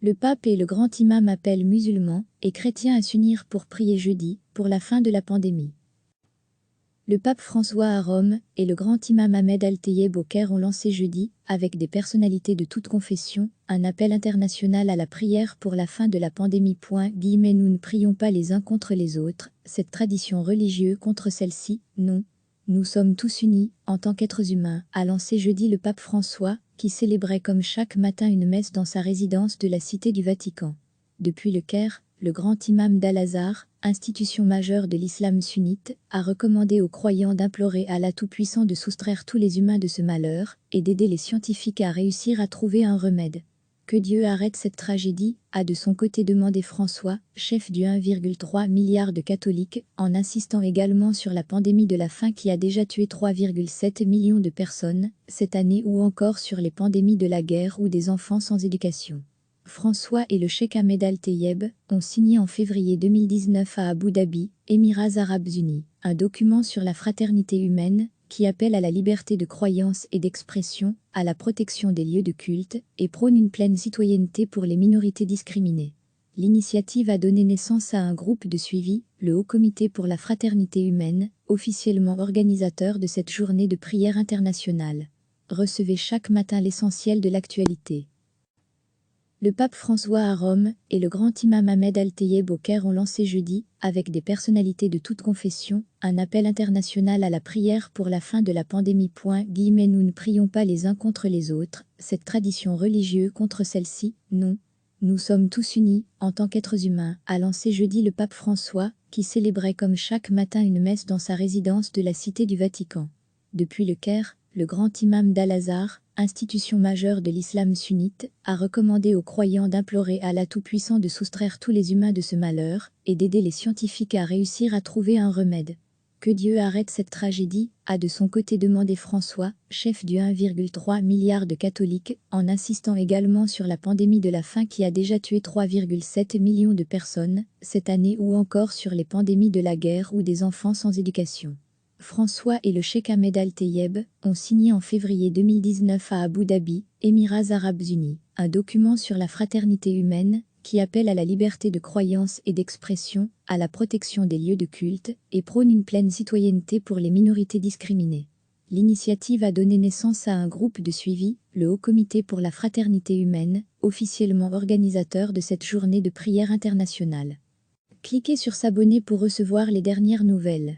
Le pape et le grand imam appellent musulmans et chrétiens à s'unir pour prier jeudi, pour la fin de la pandémie. Le pape François à Rome et le grand imam Ahmed Al-Tayeb au Caire ont lancé jeudi, avec des personnalités de toute confession, un appel international à la prière pour la fin de la pandémie. Nous ne prions pas les uns contre les autres, cette tradition religieuse contre celle-ci, non. Nous sommes tous unis, en tant qu'êtres humains, a lancé jeudi le pape François, qui célébrait comme chaque matin une messe dans sa résidence de la Cité du Vatican. Depuis le Caire, le grand imam d'Al-Azhar, institution majeure de l'islam sunnite, a recommandé aux croyants d'implorer Allah Tout-Puissant de soustraire tous les humains de ce malheur et d'aider les scientifiques à réussir à trouver un remède. Que Dieu arrête cette tragédie, a de son côté demandé François, chef du 1,3 milliard de catholiques, en insistant également sur la pandémie de la faim qui a déjà tué 3,7 millions de personnes cette année, ou encore sur les pandémies de la guerre ou des enfants sans éducation. François et le cheikh Ahmed Al-Tayeb ont signé en février 2019 à Abu Dhabi, Émirats arabes unis, un document sur la fraternité humaine qui appelle à la liberté de croyance et d'expression, à la protection des lieux de culte et prône une pleine citoyenneté pour les minorités discriminées. L'initiative a donné naissance à un groupe de suivi, le Haut Comité pour la fraternité humaine, officiellement organisateur de cette journée de prière internationale. Recevez chaque matin l'essentiel de l'actualité. Le pape François à Rome et le grand imam Ahmed Al-Tayeb au Caire ont lancé jeudi, avec des personnalités de toute confession, un appel international à la prière pour la fin de la pandémie. Nous ne prions pas les uns contre les autres, cette tradition religieuse contre celle-ci, non. Nous sommes tous unis, en tant qu'êtres humains, a lancé jeudi le pape François, qui célébrait comme chaque matin une messe dans sa résidence de la Cité du Vatican. Depuis le Caire, le grand imam d'Al-Azhar, institution majeure de l'islam sunnite, a recommandé aux croyants d'implorer Allah Tout-Puissant de soustraire tous les humains de ce malheur et d'aider les scientifiques à réussir à trouver un remède. Que Dieu arrête cette tragédie, a de son côté demandé François, chef du 1,3 milliard de catholiques, en insistant également sur la pandémie de la faim qui a déjà tué 3,7 millions de personnes cette année, ou encore sur les pandémies de la guerre ou des enfants sans éducation. François et le cheikh Ahmed Al-Tayeb ont signé en février 2019 à Abu Dhabi, Émirats arabes unis, un document sur la fraternité humaine qui appelle à la liberté de croyance et d'expression, à la protection des lieux de culte et prône une pleine citoyenneté pour les minorités discriminées. L'initiative a donné naissance à un groupe de suivi, le Haut Comité pour la fraternité humaine, officiellement organisateur de cette journée de prière internationale. Cliquez sur s'abonner pour recevoir les dernières nouvelles.